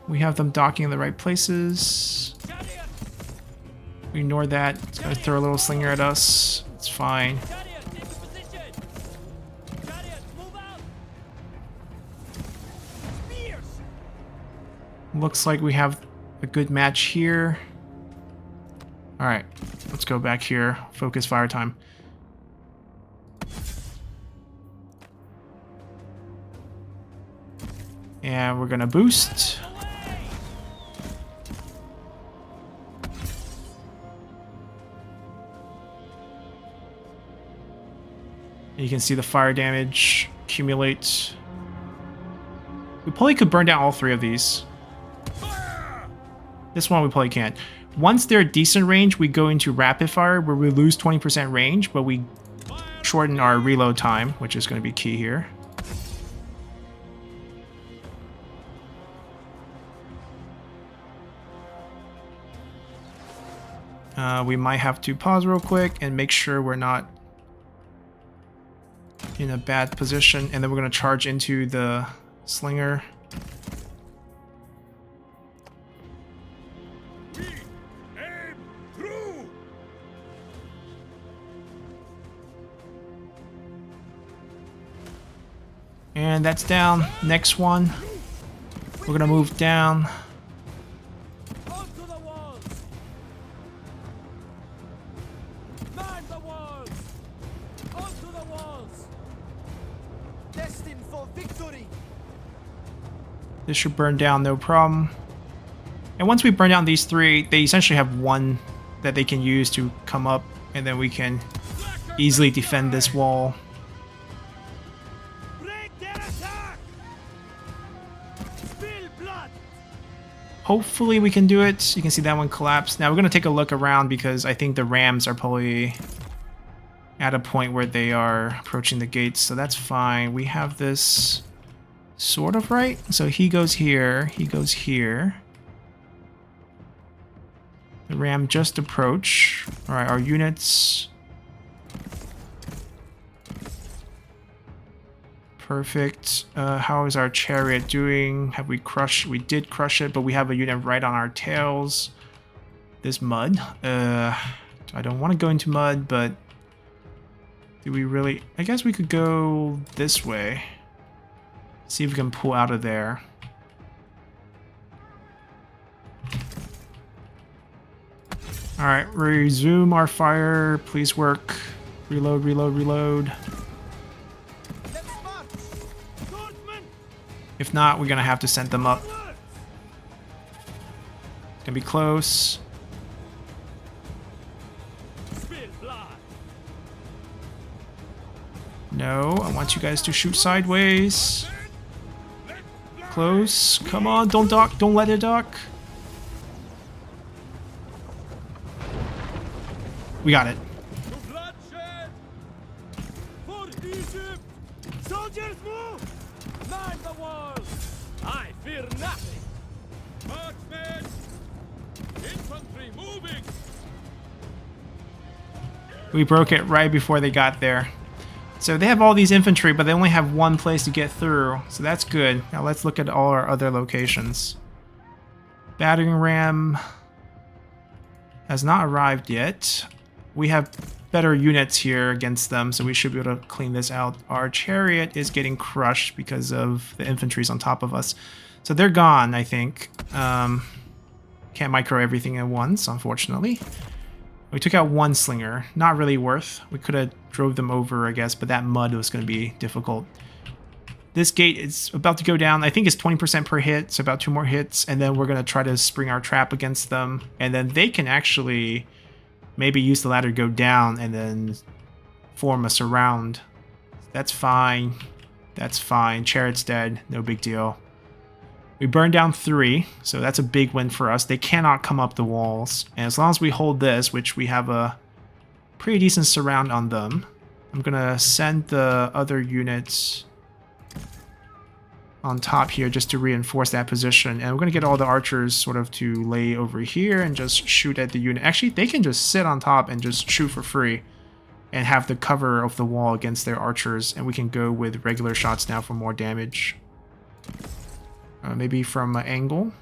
we have them docking in the right places. Chariots! We ignore that. It's gonna throw a little slinger at us. It's fine. Chariots, take position! Chariots, move out! Spears! Looks like we have a good match here. Alright, let's go back here. Focus fire time. And we're gonna boost. Away! You can see the fire damage accumulate. We probably could burn down all 3 of these. This one we probably can't. Once they're at decent range, we go into rapid fire where we lose 20% range, but we shorten our reload time, which is going to be key here. We might have to pause real quick and make sure we're not in a bad position, and then we're going to charge into the slinger. And that's down. Next one. We're gonna move down. Onto the walls! Man the walls! Onto the walls! Destined for victory! This should burn down, no problem. And once we burn down these three, they essentially have one that they can use to come up, and then we can easily defend this wall. Break their attack! Spill blood! Hopefully we can do it. You can see that one collapse. Now we're going to take a look around because I think the rams are probably at a point where they are approaching the gates, so that's fine. We have this sort of right. So he goes here, he goes here. The ram just approach. Alright, our units. Perfect. How is our chariot doing? Have we crushed? We did crush it, but we have a unit right on our tails. This mud. I don't want to go into mud, but do we really? I guess we could go this way. See if we can pull out of there. Alright, resume our fire. Please work. Reload, reload, reload. Let's march! Swordsman! If not, we're gonna have to send them up. Forward! It's gonna be close. Spill blood! No, I want you guys to shoot sideways. Close. Come on, don't dock. Don't let it dock. We got it. To bloodshed! For Egypt! Soldiers move! Man the walls! I fear nothing! Marksmen! Infantry moving! We broke it right before they got there. So they have all these infantry, but they only have one place to get through. So that's good. Now let's look at all our other locations. Battering ram has not arrived yet. We have better units here against them, so we should be able to clean this out. Our chariot is getting crushed because of the infantry's on top of us. So they're gone, I think. Can't micro everything at once, unfortunately. We took out one slinger. Not really worth. We could have drove them over, I guess, but that mud was going to be difficult. This gate is about to go down. I think it's 20% per hit, so about 2 more hits, and then we're going to try to spring our trap against them. And then they can actually maybe use the ladder to go down and then form a surround. That's fine. That's fine. Chariot's dead. No big deal. We burned down 3, so that's a big win for us. They cannot come up the walls. And as long as we hold this, which we have a pretty decent surround on them, I'm going to send the other units on top here just to reinforce that position. And we're going to get all the archers sort of to lay over here and just shoot at the unit. Actually, they can just sit on top and just shoot for free and have the cover of the wall against their archers. And we can go with regular shots now for more damage. Maybe from an angle.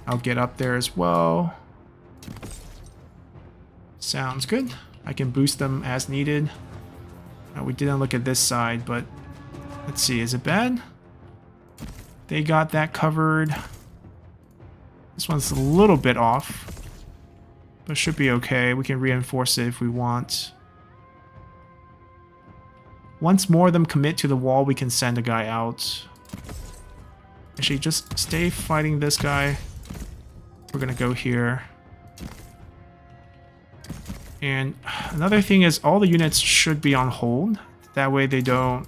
I'll get up there as well. Sounds good. I can boost them as needed. We didn't look at this side, but let's see. Is it bad? They got that covered. This one's a little bit off, but should be okay. We can reinforce it if we want. Once more of them commit to the wall, we can send a guy out. Actually, just stay fighting this guy. We're gonna go here. And another thing is all the units should be on hold. That way they don't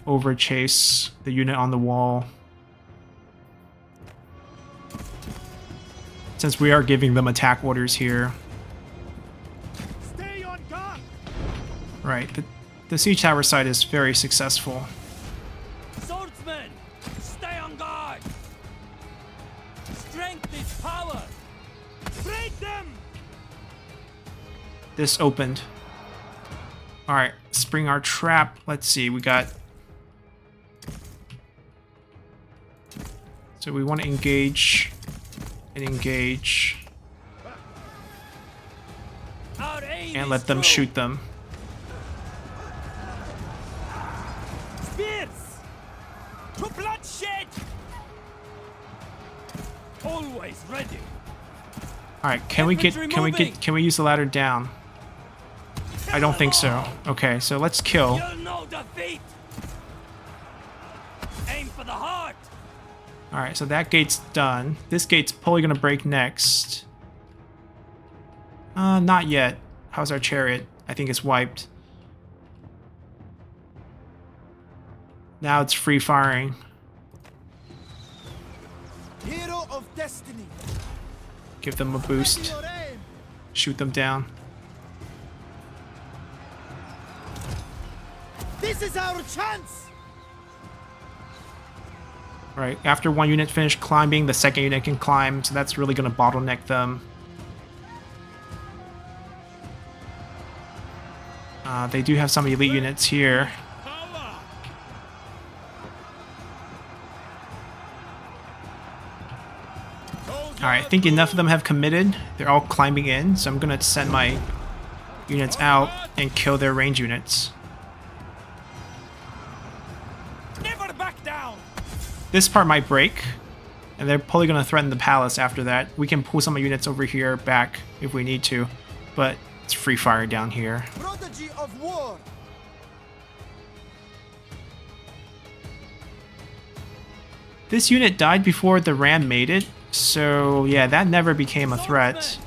overchase the unit on the wall. Since we are giving them attack orders here. Stay on guard! Right, the siege tower side is very successful. Swordsmen, stay on guard! Strength is power! Break them! This opened. Alright, spring our trap. Let's see, we got... So we want to engage and engage. Our aim And is let them true. shoot them. Spears! To bloodshed! Always ready. All right, can we use the ladder down? I don't think so. Okay, so let's kill. You'll know defeat. Aim for the heart. All right, so that gate's done. This gate's probably gonna break next. Not yet. How's our chariot? I think it's wiped. Now it's free firing. Hero of destiny. Give them a boost. Shoot them down. This is our chance. Right, after one unit finished climbing, the second unit can climb, so that's really going to bottleneck them. They do have some elite units here. Alright, I think enough of them have committed. They're all climbing in, so I'm going to send my units out and kill their range units. Never back down. This part might break, and they're probably going to threaten the palace after that. We can pull some units over here back if we need to, but it's free fire down here. Prodigy of war. This unit died before the ram made it, so yeah, that never became a threat.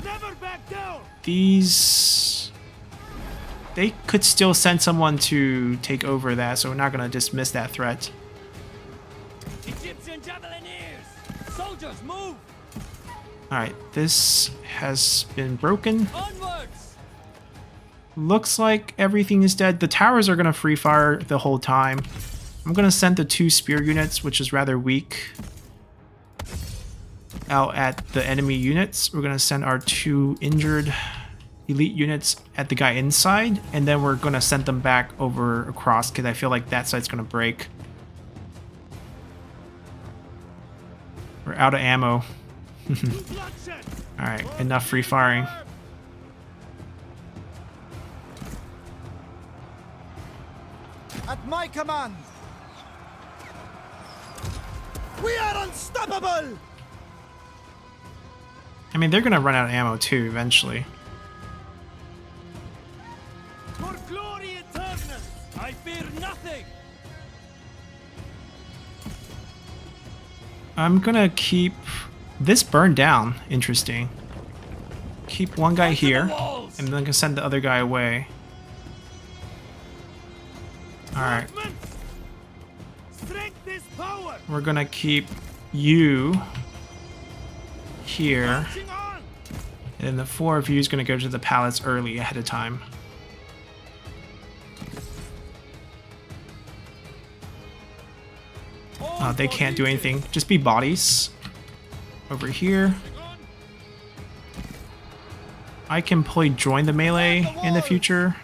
Never back down. These... they could still send someone to take over that, so we're not going to dismiss that threat. Egyptian javelineers. Soldiers, move. Alright, this has been broken. Onwards. Looks like everything is dead. The towers are going to free fire the whole time. I'm going to send the 2 spear units, which is rather weak, out at the enemy units. We're going to send our 2 injured elite units at the guy inside, and then we're going to send them back over across because I feel like that side's going to break. We're out of ammo. Alright, enough free firing. At my command. We are unstoppable. I mean, they're going to run out of ammo too eventually. For glory eternal, I fear nothing. I'm gonna keep this burned down. Interesting. Keep one guy here, and then I can send the other guy away. Alright. Strength is power. We're gonna keep you here, Marching on. and then the 4 of you is gonna go to the palace early ahead of time. They can't do anything. Just be bodies. Over here. I can probably join the melee in the future.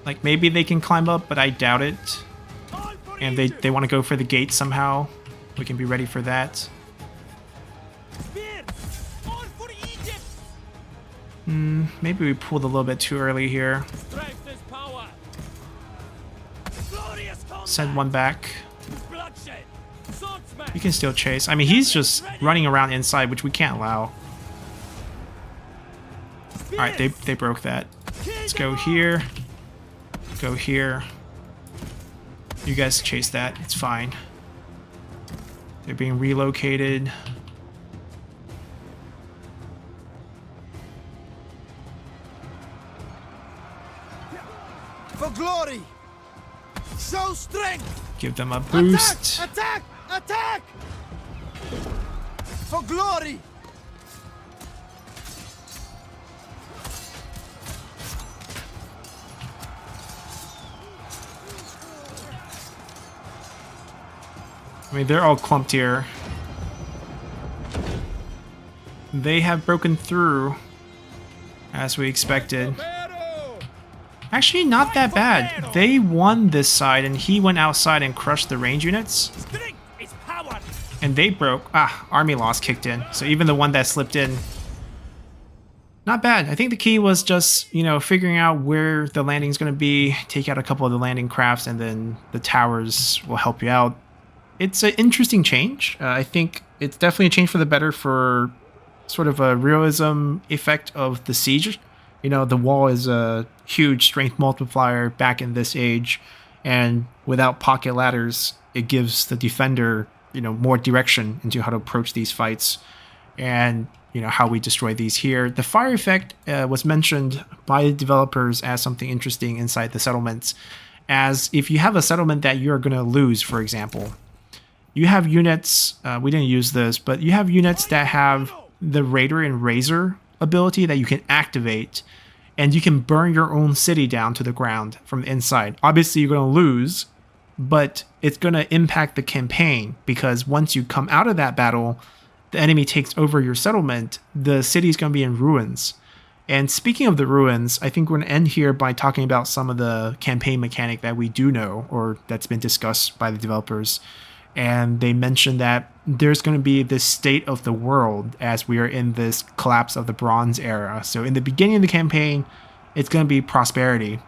Like, maybe they can climb up, but I doubt it. And they want to go for the gate somehow. We can be ready for that. Maybe we pulled a little bit too early here. Send one back. You can still chase. I mean, he's just running around inside, which we can't allow. Alright, they broke that. Let's go here. Go here. You guys chase that. It's fine. They're being relocated. For glory. Show strength. Give them a boost. Attack! Attack! For glory. I mean, they're all clumped here. They have broken through, as we expected. Actually, not that bad. They won this side, and he went outside and crushed the range units. Strength is power. And they broke. Army loss kicked in. So even the one that slipped in Not bad. I think the key was just, figuring out where the landing's going to be, take out a couple of the landing crafts, and then the towers will help you out. It's an interesting change. I think it's definitely a change for the better for sort of a realism effect of the siege. The wall is a huge strength multiplier back in this age, and without pocket ladders, it gives the defender, more direction into how to approach these fights. And how we destroy these here. The fire effect was mentioned by the developers as something interesting inside the settlements, as if you have a settlement that you're going to lose, for example, you have units, we didn't use this, but you have units that have the Raider and Razor ability that you can activate, and you can burn your own city down to the ground from the inside. Obviously, you're going to lose, but it's going to impact the campaign, because once you come out of that battle, the enemy takes over your settlement, the city's going to be in ruins. And speaking of the ruins, I think we're going to end here by talking about some of the campaign mechanic that we do know, or that's been discussed by the developers. And they mentioned that there's going to be this state of the world as we are in this collapse of the Bronze Era. So in the beginning of the campaign, it's going to be prosperity,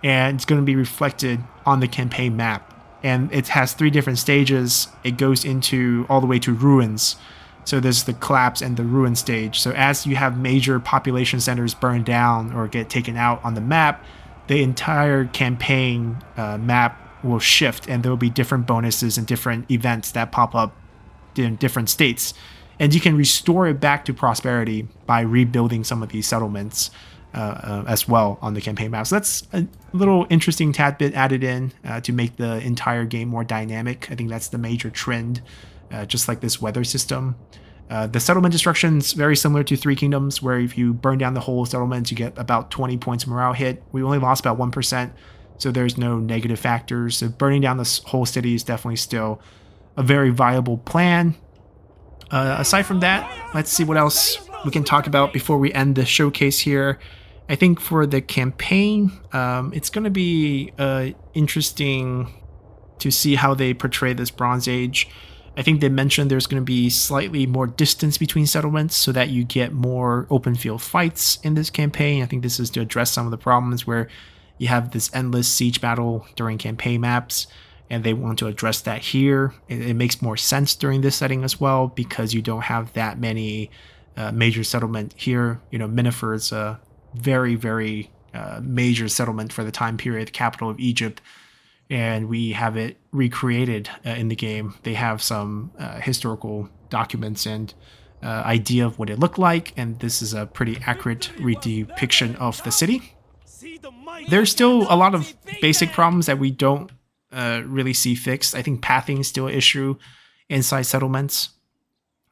and it's going to be reflected on the campaign map. And it has 3 different stages. It goes into all the way to ruins. So there's the collapse and the ruin stage. So as you have major population centers burn down or get taken out on the map, the entire campaign map will shift, and there will be different bonuses and different events that pop up in different states. And you can restore it back to prosperity by rebuilding some of these settlements as well on the campaign map. So that's a little interesting tad bit added in to make the entire game more dynamic. I think that's the major trend. Just like this weather system. The settlement destruction's very similar to Three Kingdoms, where if you burn down the whole settlement, you get about 20 points morale hit. We only lost about 1%, so there's no negative factors. So burning down this whole city is definitely still a very viable plan. Aside from that, let's see what else we can talk about before we end the showcase here. I think for the campaign, it's going to be interesting to see how they portray this Bronze Age. I think they mentioned there's going to be slightly more distance between settlements so that you get more open field fights in this campaign. I think this is to address some of the problems where you have this endless siege battle during campaign maps, and they want to address that here. It makes more sense during this setting as well, because you don't have that many major settlement here. Mennefer is a very, very major settlement for the time period, the capital of Egypt. And we have it recreated in the game. They have some historical documents and idea of what it looked like, and this is a pretty accurate depiction of the city. There's still a lot of basic problems that we don't really see fixed. I think pathing is still an issue inside settlements.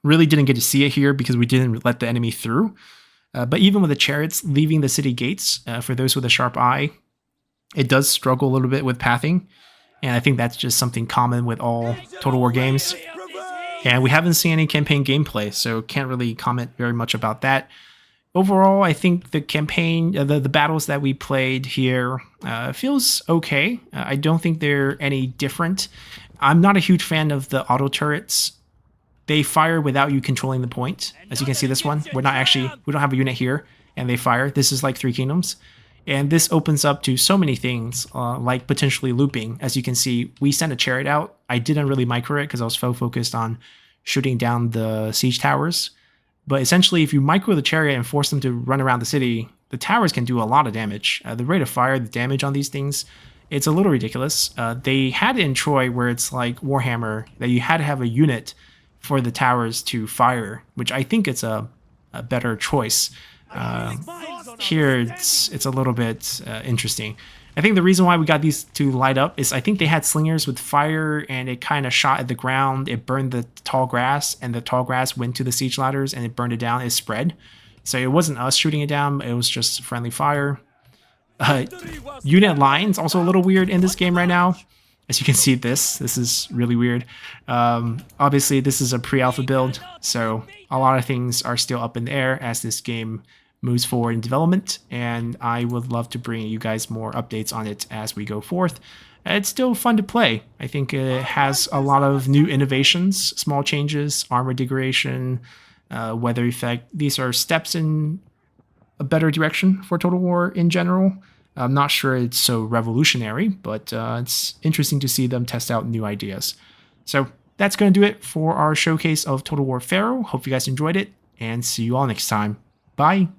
Really didn't get to see it here because we didn't let the enemy through. But even with the chariots leaving the city gates, for those with a sharp eye, it does struggle a little bit with pathing, and I think that's just something common with all Total War games. And we haven't seen any campaign gameplay, so can't really comment very much about that. Overall, I think the campaign, the battles that we played here feels okay. I don't think they're any different. I'm not a huge fan of the auto turrets. They fire without you controlling the point. As you can see, this one, we don't have a unit here, and they fire. This is like Three Kingdoms. And this opens up to so many things, like potentially looping. As you can see, we sent a chariot out. I didn't really micro it because I was so focused on shooting down the siege towers. But essentially, if you micro the chariot and force them to run around the city, the towers can do a lot of damage. The rate of fire, the damage on these things, it's a little ridiculous. They had it in Troy where it's like Warhammer, that you had to have a unit for the towers to fire, which I think it's a better choice. Here it's a little bit interesting. I think the reason why we got these to light up is I think they had slingers with fire, and it kind of shot at the ground. It burned the tall grass, and the tall grass went to the siege ladders and it burned it down. It spread. So it wasn't us shooting it down. It was just friendly fire. Unit lines also a little weird in this game right now. As you can see, this is really weird. Obviously, this is a pre-alpha build, so a lot of things are still up in the air as this game moves forward in development, and I would love to bring you guys more updates on it as we go forth. It's still fun to play. I think it has a lot of new innovations, small changes, armor degradation, weather effect. These are steps in a better direction for Total War in general. I'm not sure it's so revolutionary, but it's interesting to see them test out new ideas. So that's going to do it for our showcase of Total War Pharaoh. Hope you guys enjoyed it, and see you all next time. Bye!